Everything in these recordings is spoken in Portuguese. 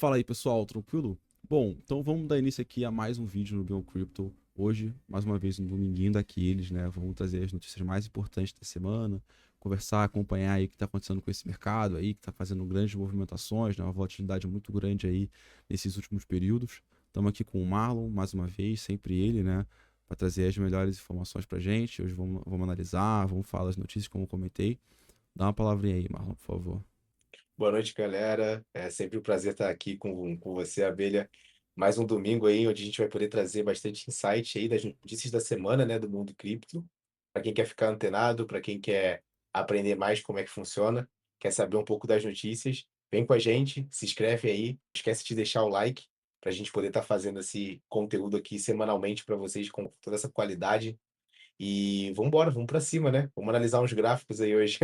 Fala aí, pessoal, tranquilo? Bom, então vamos dar início aqui a mais um vídeo no Beyond Crypto. Hoje, mais uma vez, um dominguinho daqueles, né? Vamos trazer as notícias mais importantes da semana, conversar, acompanhar aí o que está acontecendo com esse mercado aí, que está fazendo grandes movimentações, né? Uma volatilidade muito grande aí nesses últimos períodos. Estamos aqui com o Marlon, mais uma vez, sempre ele, né? Para trazer as melhores informações para gente. Hoje vamos analisar, vamos falar as notícias, como eu comentei. Dá uma palavrinha aí, Marlon, por favor. Boa noite, galera. É sempre um prazer estar aqui com você, Abelha. Mais um domingo aí, onde a gente vai poder trazer bastante insight aí das notícias da semana, né, do mundo cripto. Para quem quer ficar antenado, para quem quer aprender mais como é que funciona, quer saber um pouco das notícias, vem com a gente, se inscreve aí. Não esquece de deixar o like para a gente poder estar fazendo esse conteúdo aqui semanalmente para vocês com toda essa qualidade. E vamos embora, vamos para cima, né? Vamos analisar uns gráficos aí hoje.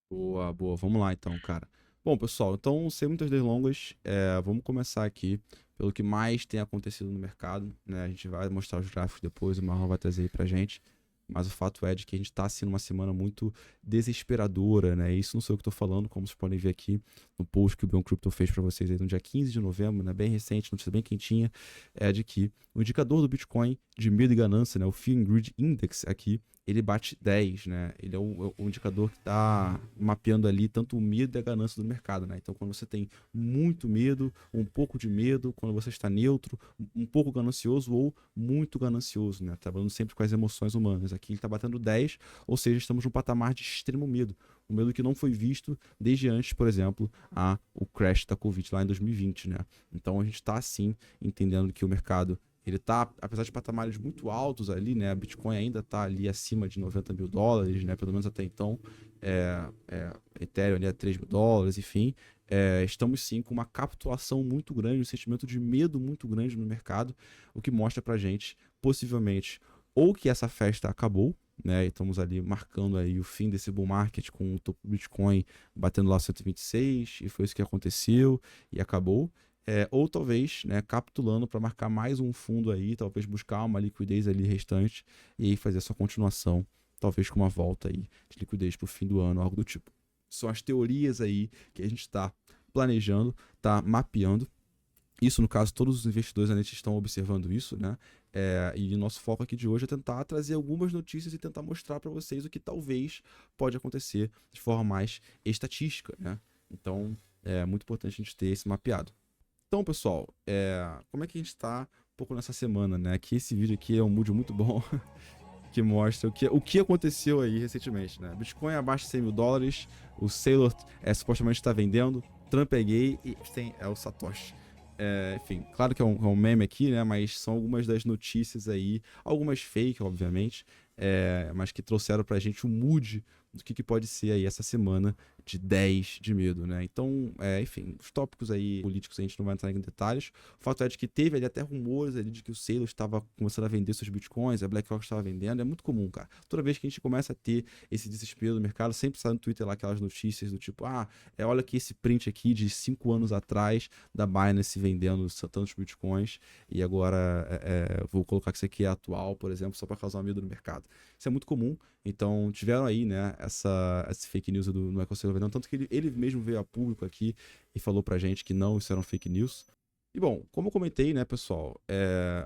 Boa, boa. Vamos lá então, cara. Bom, pessoal, então, sem muitas delongas, vamos começar aqui pelo que mais tem acontecido no mercado, né? A gente vai mostrar os gráficos depois, o Marlon vai trazer aí pra gente. Mas o fato é de que a gente está assim numa semana muito desesperadora, né? Isso não sou eu que estou falando, como vocês podem ver aqui no post que o Beyond Crypto fez para vocês aí no dia 15 de novembro, né? Bem recente, notícia bem quentinha, é de que o indicador do Bitcoin de medo e ganância, né? O Fear and Greed Index aqui, ele bate 10, né? Ele é o indicador que está mapeando ali tanto o medo e a ganância do mercado, né? Então, quando você tem muito medo, um pouco de medo, quando você está neutro, um pouco ganancioso ou muito ganancioso, né? Trabalhando sempre com as emoções humanas. Aqui ele está batendo 10, ou seja, estamos num patamar de extremo medo. Um medo que não foi visto desde antes, por exemplo, o crash da Covid lá em 2020, né? Então a gente está assim entendendo que o mercado ele tá, apesar de patamares muito altos ali, né? A Bitcoin ainda está ali acima de 90 mil dólares, né? Pelo menos até então. Ethereum ali a 3 mil dólares, enfim. Estamos sim com uma capitulação muito grande, um sentimento de medo muito grande no mercado, o que mostra pra gente, possivelmente, ou que essa festa acabou, né? E estamos ali marcando aí o fim desse bull market com o topo do Bitcoin batendo lá 126, e foi isso que aconteceu e acabou. Ou talvez, né, capitulando para marcar mais um fundo aí, talvez buscar uma liquidez ali restante e aí fazer essa continuação, talvez com uma volta aí de liquidez para o fim do ano, algo do tipo. São as teorias aí que a gente está planejando, está mapeando. Isso, no caso, todos os investidores da net estão observando isso, né? E o nosso foco aqui de hoje é tentar trazer algumas notícias e tentar mostrar para vocês o que talvez pode acontecer de forma mais estatística, né? Então, é muito importante a gente ter esse mapeado. Então, pessoal, como é que a gente está um pouco nessa semana, né? Que esse vídeo aqui é um vídeo muito bom que mostra o que aconteceu aí recentemente, né? Bitcoin abaixo de 100 mil dólares, o Saylor supostamente está vendendo, Trump é gay e tem o Satoshi. Enfim, claro que é um meme aqui, né? Mas são algumas das notícias aí, algumas fake, obviamente, mas que trouxeram pra gente o mood do que pode ser aí essa semana de 10 de medo, né? Então, enfim, os tópicos aí políticos a gente não vai entrar em detalhes. O fato é de que teve ali até rumores ali de que o Saylor estava começando a vender seus bitcoins, a BlackRock estava vendendo, é muito comum, cara. Toda vez que a gente começa a ter esse desespero do mercado, sempre sai no Twitter lá aquelas notícias do tipo, olha aqui esse print aqui de 5 anos atrás da Binance vendendo tantos bitcoins e agora vou colocar que isso aqui é atual, por exemplo, só para causar medo no mercado. Isso é muito comum, então tiveram aí, né, essa fake news do Michael Saylor vendendo, tanto que ele mesmo veio a público aqui e falou pra gente que não, isso eram fake news. E bom, como eu comentei, né, pessoal,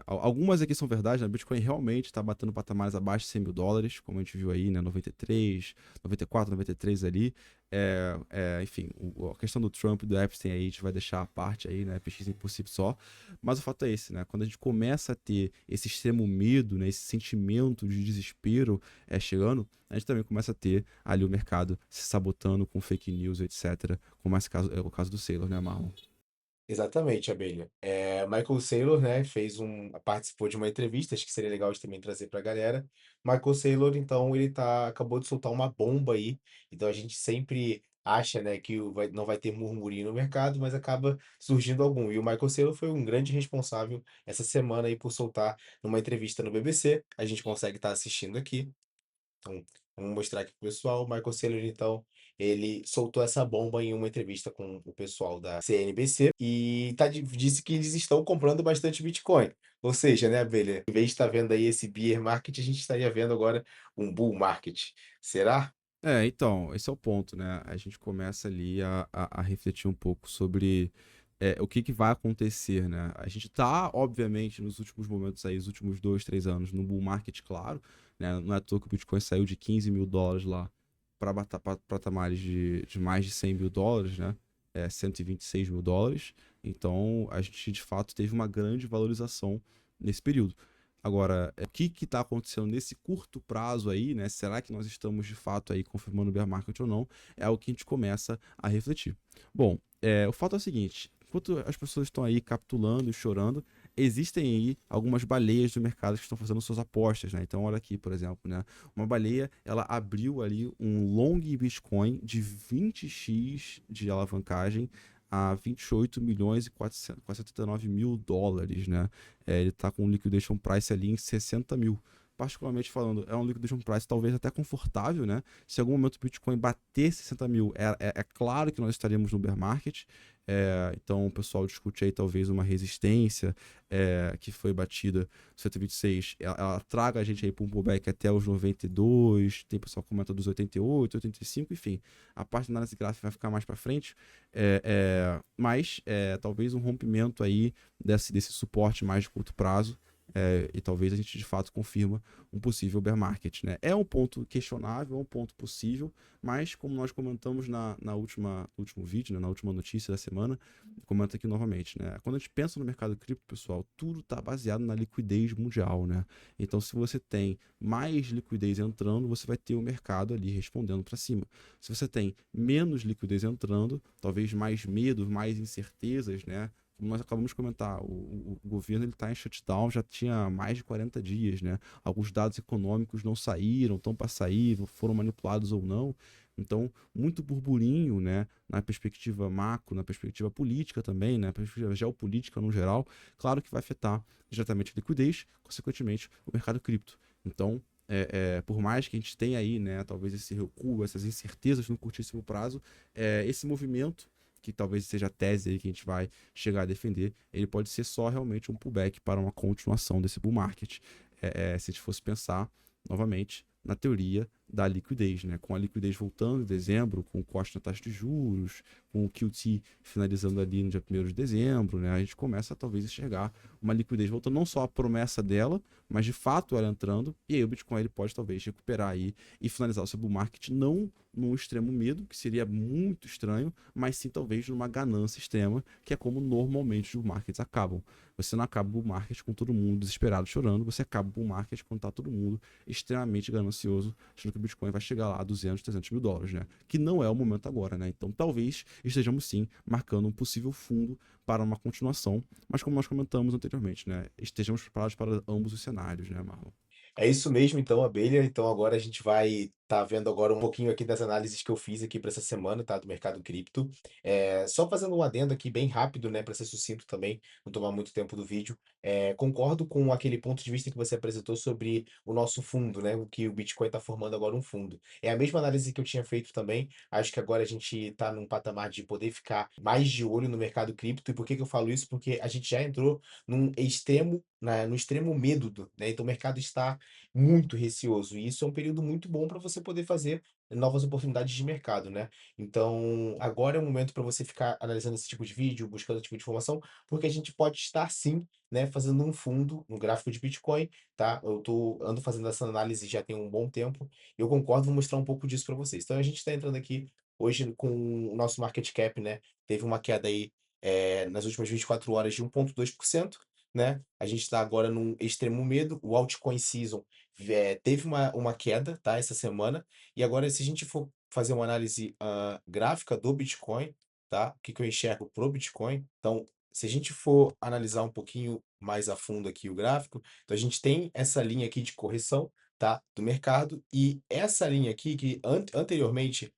algumas aqui são verdade, né? O Bitcoin realmente está batendo patamares abaixo de 100 mil dólares, como a gente viu aí, né, 93, 94, 93 ali. Enfim, a questão do Trump e do Epstein aí, a gente vai deixar a parte aí, né, pesquisem por si só. Mas o fato é esse, né, quando a gente começa a ter esse extremo medo, né, esse sentimento de desespero chegando, a gente também começa a ter ali o mercado se sabotando com fake news, etc. Como esse caso, é o caso do Saylor, né, Marlon? Exatamente, Abelha. Michael Saylor, né, participou de uma entrevista, acho que seria legal de também trazer para a galera. Michael Saylor, então, acabou de soltar uma bomba aí, então a gente sempre acha, né, que não vai ter murmurinho no mercado, mas acaba surgindo algum. E o Michael Saylor foi um grande responsável essa semana aí por soltar numa entrevista no BBC, a gente consegue estar assistindo aqui. Então, vamos mostrar aqui pro pessoal. O Michael Saylor, então, ele soltou essa bomba em uma entrevista com o pessoal da CNBC e disse que eles estão comprando bastante Bitcoin. Ou seja, né, Abelha? Em vez de estar vendo aí esse bear market, a gente estaria vendo agora um bull market. Será? Então, esse é o ponto, né? A gente começa ali a refletir um pouco sobre o que que vai acontecer, né? A gente tá, obviamente, nos últimos momentos aí, os últimos 2, 3 anos, no bull market, claro, né? Não é à toa que o Bitcoin saiu de US$ 15.000 lá para patamares de mais de US$ 100.000, né? US$ 126.000. Então, a gente, de fato, teve uma grande valorização nesse período. Agora, o que que tá acontecendo nesse curto prazo aí, né? Será que nós estamos, de fato, aí confirmando o bear market ou não? É o que a gente começa a refletir. Bom, o fato é o seguinte: enquanto as pessoas estão aí capitulando e chorando, existem aí algumas baleias do mercado que estão fazendo suas apostas, né? Então, olha aqui, por exemplo, né? Uma baleia, ela abriu ali um long Bitcoin de 20x de alavancagem a 28.479.000 dólares, né? Ele está com um liquidation price ali em 60 mil. Particularmente falando, é um liquidation price talvez até confortável, né? Se em algum momento o Bitcoin bater 60 mil, é claro que nós estaríamos no bear market. Então o pessoal discute aí talvez uma resistência que foi batida no 126. Ela traga a gente aí para um pullback até os 92. Tem pessoal que comenta dos 88, 85, enfim. A parte da análise gráfica vai ficar mais para frente. Mas talvez um rompimento aí desse suporte mais de curto prazo. E talvez a gente de fato confirma um possível bear market, né? É um ponto questionável, é um ponto possível, mas como nós comentamos no último vídeo, né, na última notícia da semana, comenta aqui novamente, né? Quando a gente pensa no mercado cripto, pessoal, tudo está baseado na liquidez mundial, né? Então, se você tem mais liquidez entrando, você vai ter o mercado ali respondendo para cima. Se você tem menos liquidez entrando, talvez mais medo, mais incertezas, né? Como nós acabamos de comentar, o governo está em shutdown já tinha mais de 40 dias, né? Alguns dados econômicos não saíram, estão para sair, foram manipulados ou não. Então, muito burburinho, né? Na perspectiva macro, na perspectiva política também, né? Na perspectiva geopolítica no geral, claro que vai afetar diretamente a liquidez, consequentemente, o mercado cripto. Então, por mais que a gente tenha aí, né, talvez esse recuo, essas incertezas no curtíssimo prazo, esse movimento que talvez seja a tese aí que a gente vai chegar a defender, ele pode ser só realmente um pullback para uma continuação desse bull market. Se a gente fosse pensar novamente na teoria da liquidez, né? Com a liquidez voltando em dezembro, com o corte na taxa de juros, com o QT finalizando ali no dia 1º de dezembro, né? A gente começa a talvez enxergar uma liquidez voltando, não só a promessa dela, mas de fato ela entrando, e aí o Bitcoin ele pode talvez recuperar aí e finalizar o seu bull market não num extremo medo, que seria muito estranho, mas sim talvez numa ganância extrema, que é como normalmente os markets acabam. Você não acaba o bull market com todo mundo desesperado chorando, você acaba o bull market quando está todo mundo extremamente ganancioso, achando que o Bitcoin vai chegar lá a 200, 300 mil dólares, né? Que não é o momento agora, né? Então talvez estejamos sim marcando um possível fundo para uma continuação, mas como nós comentamos anteriormente, né? Estejamos preparados para ambos os cenários, né, Marlon? É isso mesmo, então, abelha. Então, agora a gente vai estar vendo agora um pouquinho aqui das análises que eu fiz aqui para essa semana, tá? Do mercado cripto. Só fazendo um adendo aqui bem rápido, né? Para ser sucinto também, não tomar muito tempo do vídeo. Concordo com aquele ponto de vista que você apresentou sobre o nosso fundo, né? O que o Bitcoin está formando agora um fundo. É a mesma análise que eu tinha feito também. Acho que agora a gente está num patamar de poder ficar mais de olho no mercado cripto. E por que que eu falo isso? Porque a gente já entrou num extremo, no extremo medo, né? Então o mercado está muito receoso. E isso é um período muito bom para você poder fazer novas oportunidades de mercado, né? Então, agora é o momento para você ficar analisando esse tipo de vídeo, buscando esse tipo de informação, porque a gente pode estar sim, né, fazendo um fundo no gráfico de Bitcoin, tá? Ando fazendo essa análise já tem um bom tempo. Eu concordo, vou mostrar um pouco disso para vocês. Então, a gente está entrando aqui hoje com o nosso market cap, né? Teve uma queda aí nas últimas 24 horas de 1,2%, né? A gente está agora num extremo medo. O altcoin season teve uma queda, tá, essa semana. E agora, se a gente for fazer uma análise gráfica do Bitcoin, tá? O que que eu enxergo pro Bitcoin? Então, se a gente for analisar um pouquinho mais a fundo aqui o gráfico, então a gente tem essa linha aqui de correção, tá? Do mercado, e essa linha aqui, que anteriormente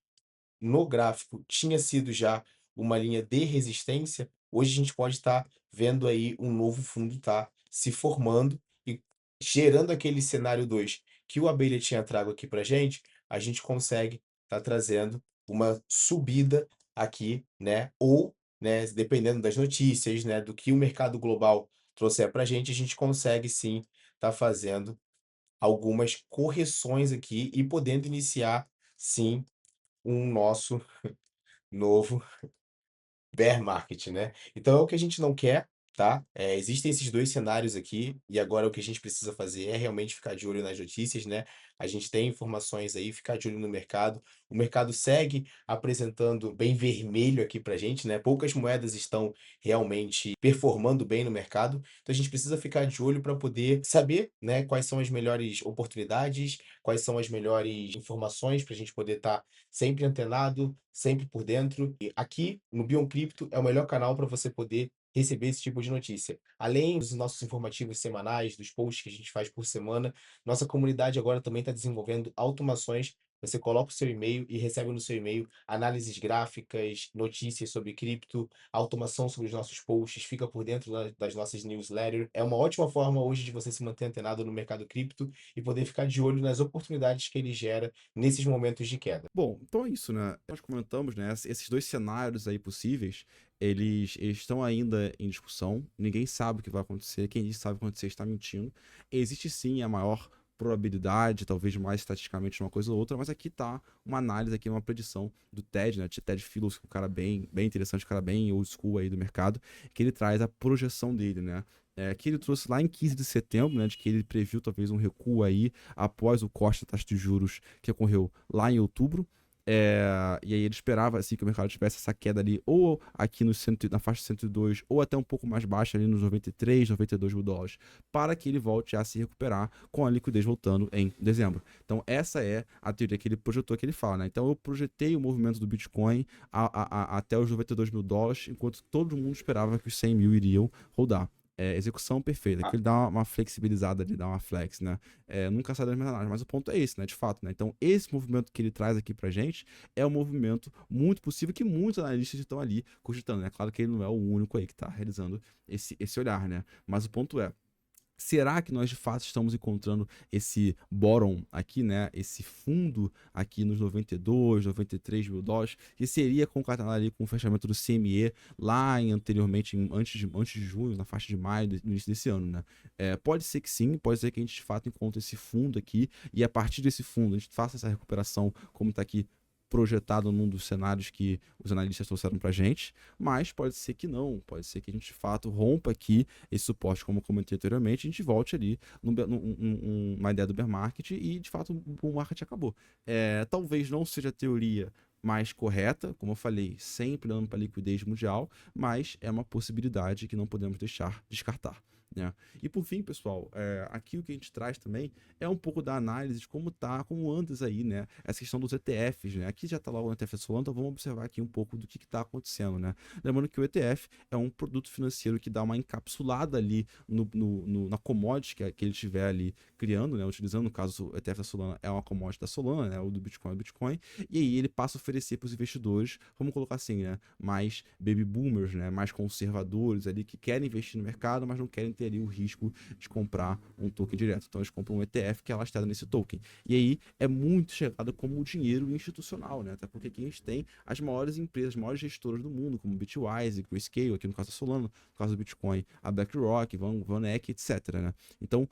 no gráfico tinha sido já uma linha de resistência, hoje a gente pode estar vendo aí um novo fundo tá se formando e gerando aquele cenário 2 que o Abelha tinha trago aqui para gente, a gente consegue estar trazendo uma subida aqui, né? Ou, né, dependendo das notícias, né, do que o mercado global trouxer para a gente consegue sim estar fazendo algumas correções aqui e podendo iniciar sim um nosso novo bear market, né? Então é o que a gente não quer, tá? Existem esses dois cenários aqui, e agora o que a gente precisa fazer é realmente ficar de olho nas notícias, né? A gente tem informações aí, ficar de olho no mercado. O mercado segue apresentando bem vermelho aqui pra gente, né? Poucas moedas estão realmente performando bem no mercado, então a gente precisa ficar de olho para poder saber, né, quais são as melhores oportunidades, quais são as melhores informações para a gente poder estar sempre antenado, sempre por dentro. E aqui no Bion Cripto é o melhor canal para você poder receber esse tipo de notícia. Além dos nossos informativos semanais, dos posts que a gente faz por semana, nossa comunidade agora também está desenvolvendo automações. Você coloca o seu e-mail e recebe no seu e-mail análises gráficas, notícias sobre cripto, automação sobre os nossos posts, fica por dentro das nossas newsletters. É uma ótima forma hoje de você se manter antenado no mercado cripto e poder ficar de olho nas oportunidades que ele gera nesses momentos de queda. Bom, então é isso, né? Nós comentamos, né? Esses dois cenários aí possíveis, eles estão ainda em discussão. Ninguém sabe o que vai acontecer. Quem diz que sabe o que vai acontecer está mentindo. Existe sim a maior probabilidade, talvez mais estatisticamente uma coisa ou outra, mas aqui tá uma análise, aqui uma predição do Ted, né? Ted Phillips, um cara bem interessante, um cara bem old school aí do mercado, que ele traz a projeção dele, né? Que ele trouxe lá em 15 de setembro, né? De que ele previu talvez um recuo aí após o corte da taxa de juros que ocorreu lá em outubro. E aí ele esperava assim que o mercado tivesse essa queda ali, ou aqui no na faixa de 102, ou até um pouco mais baixa ali nos 93, 92 mil dólares, para que ele volte a se recuperar com a liquidez voltando em dezembro. Então essa é a teoria que ele projetou, que ele fala, né? Então eu projetei o movimento do Bitcoin até os 92 mil dólares, enquanto todo mundo esperava que os 100 mil iriam rodar. Execução perfeita, que ele dá uma flexibilizada ali, dá uma flex, né? Nunca sai das minhas análises, mas o ponto é esse, né? De fato, né? Então, esse movimento que ele traz aqui pra gente é um movimento muito possível que muitos analistas estão ali cogitando, né? Claro que ele não é o único aí que tá realizando esse olhar, né? Mas o ponto é, será que nós de fato estamos encontrando esse bottom aqui, né? Esse fundo aqui nos 92, 93 mil dólares, que seria concatenado ali com o fechamento do CME lá anteriormente, antes de junho, na faixa de maio, no início desse ano, né? Pode ser que sim, pode ser que a gente de fato encontre esse fundo aqui e a partir desse fundo a gente faça essa recuperação, como está aqui projetado num dos cenários que os analistas trouxeram pra gente, mas pode ser que não, pode ser que a gente de fato rompa aqui esse suporte, como eu comentei anteriormente, a gente volte ali numa ideia do bear market e de fato o bull market acabou. Talvez não seja a teoria mais correta, como eu falei, sempre olhando para a liquidez mundial, mas é uma possibilidade que não podemos deixar descartar. Né? E por fim, pessoal, aqui o que a gente traz também é um pouco da análise de como andas aí, né? Essa questão dos ETFs, né? Aqui já está lá o ETF da Solana, então vamos observar aqui um pouco do que está acontecendo, né? Lembrando que o ETF é um produto financeiro que dá uma encapsulada ali na commodity que ele estiver ali criando, né? Utilizando, no caso, o ETF da Solana é uma commodity da Solana, né? O do Bitcoin é o Bitcoin, e aí ele passa a oferecer para os investidores, vamos colocar assim, né? Mais baby boomers, né? Mais conservadores ali que querem investir no mercado, mas não querem ter ali o risco de comprar um token direto. Então eles compram um ETF que é lastrado nesse token. E aí é muito chegado como dinheiro institucional, né? Até porque aqui a gente tem as maiores empresas, as maiores gestoras do mundo, como Bitwise, Grayscale, aqui no caso da Solana, no caso do Bitcoin, a BlackRock, VanEck, etc, né? Então,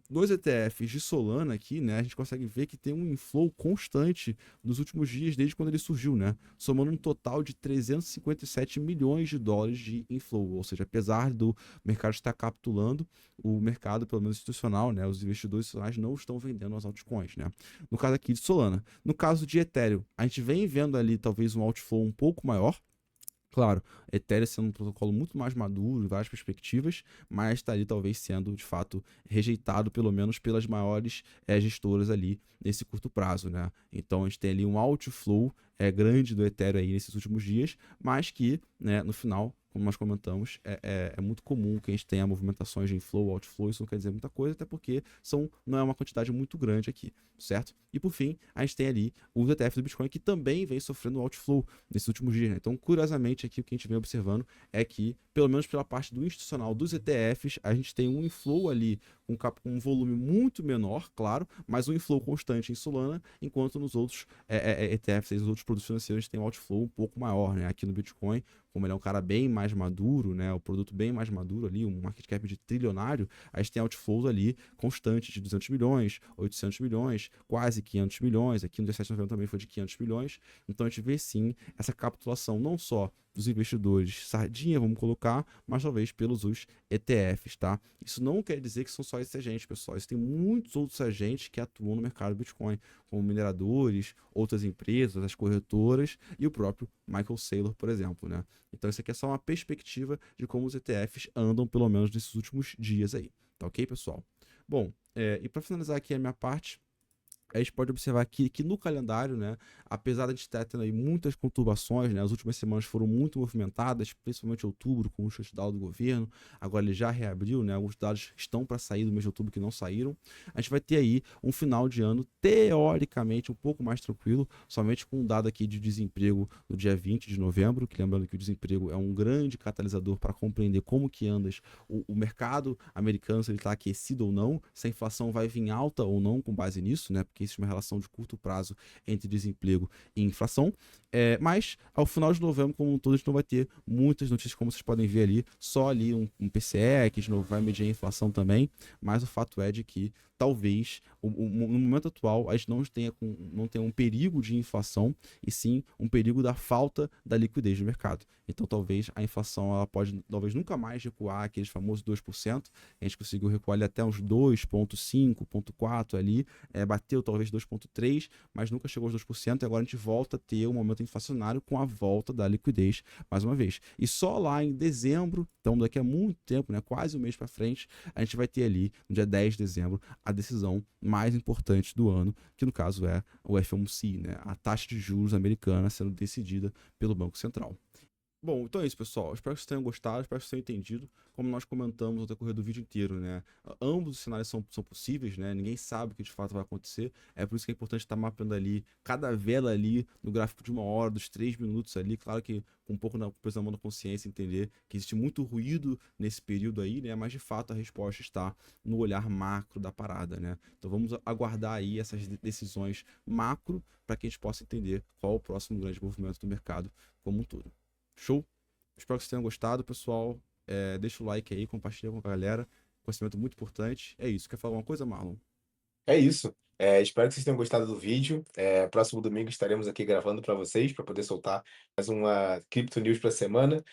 nos ETFs de Solana aqui, né, a gente consegue ver que tem um inflow constante nos últimos dias, desde quando ele surgiu, né, somando um total de 357 milhões de dólares de inflow, ou seja, apesar do mercado estar capitulando, o mercado, pelo menos institucional, né, os investidores institucionais não estão vendendo as altcoins, né, no caso aqui de Solana. No caso de Ethereum, a gente vem vendo ali talvez um outflow um pouco maior. Claro, Ethereum sendo um protocolo muito mais maduro em várias perspectivas, mas está ali talvez sendo de fato rejeitado, pelo menos pelas maiores gestoras ali nesse curto prazo, né? Então a gente tem ali um outflow grande do Ethereum aí nesses últimos dias, mas que, né, no final, como nós comentamos, é muito comum que a gente tenha movimentações de inflow, outflow, isso não quer dizer muita coisa, até porque não é uma quantidade muito grande aqui, certo? E por fim, a gente tem ali o ETF do Bitcoin que também vem sofrendo outflow nesses últimos dias, né? Então, curiosamente, aqui o que a gente vem observando é que, pelo menos pela parte do institucional dos ETFs, a gente tem um inflow ali com um volume muito menor, claro, mas um inflow constante em Solana, enquanto nos outros ETFs, nos outros produtos financeiros, a gente tem um outflow um pouco maior, né? Aqui no Bitcoin, como ele é um cara bem mais maduro, né, o produto bem mais maduro ali, um market cap de trilionário, a gente tem outflows ali constantes de 200 milhões, 800 milhões, quase 500 milhões, aqui no 17 de novembro também foi de 500 milhões, então a gente vê sim essa capitulação não só dos investidores sardinha, vamos colocar, mas talvez pelos os ETFs, tá? Isso não quer dizer que são só esses agentes, pessoal. Isso tem muitos outros agentes que atuam no mercado do Bitcoin, como mineradores, outras empresas, as corretoras e o próprio Michael Saylor, por exemplo, né? Então isso aqui é só uma perspectiva de como os ETFs andam, pelo menos nesses últimos dias aí, tá ok, pessoal? Bom, e para finalizar aqui a minha parte, a gente pode observar aqui que no calendário, né, apesar de a gente estar tendo aí muitas conturbações, né, as últimas semanas foram muito movimentadas, principalmente outubro, com o shutdown do governo, agora ele já reabriu, né, alguns dados estão para sair do mês de outubro que não saíram, a gente vai ter aí um final de ano teoricamente um pouco mais tranquilo, somente com um dado aqui de desemprego no dia 20 de novembro, que lembrando que o desemprego é um grande catalisador para compreender como que anda o mercado americano, se ele está aquecido ou não, se a inflação vai vir alta ou não com base nisso, né, porque existe uma relação de curto prazo entre desemprego e inflação. Mas ao final de novembro, como um todo, a gente não vai ter muitas notícias, como vocês podem ver ali, só ali um PCE, que de novo vai medir a inflação também, mas o fato é de que talvez no momento atual a gente não tenha um perigo de inflação e sim um perigo da falta da liquidez no mercado. Então talvez a inflação ela pode talvez nunca mais recuar aqueles famosos 2%, a gente conseguiu recuar ali até uns 2,5, 2,4 ali, bateu talvez 2,3, mas nunca chegou aos 2%, e agora a gente volta a ter um momento inflacionário com a volta da liquidez mais uma vez. E só lá em dezembro, então daqui a muito tempo, né, quase um mês para frente, a gente vai ter ali, no dia 10 de dezembro, a decisão mais importante do ano, que no caso é o FOMC, né, a taxa de juros americana sendo decidida pelo Banco Central. Bom, então é isso, pessoal. Espero que vocês tenham gostado, espero que vocês tenham entendido. Como nós comentamos ao decorrer do vídeo inteiro, né? Ambos os cenários são possíveis, né? Ninguém sabe o que de fato vai acontecer. É por isso que é importante estar mapeando ali cada vela ali no gráfico de 1 hora, dos 3 minutos ali. Claro que com um pouco na precisão da consciência, entender que existe muito ruído nesse período aí, né? Mas de fato a resposta está no olhar macro da parada, né? Então vamos aguardar aí essas decisões macro para que a gente possa entender qual é o próximo grande movimento do mercado como um todo. Show? Espero que vocês tenham gostado, pessoal. Deixa o like aí, compartilha com a galera. Conhecimento muito importante. É isso. Quer falar alguma coisa, Marlon? É isso. Espero que vocês tenham gostado do vídeo. Próximo domingo estaremos aqui gravando para vocês, para poder soltar mais uma Crypto News para semana.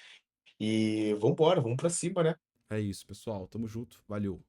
E vamos embora, vamos para cima, né? É isso, pessoal. Tamo junto. Valeu.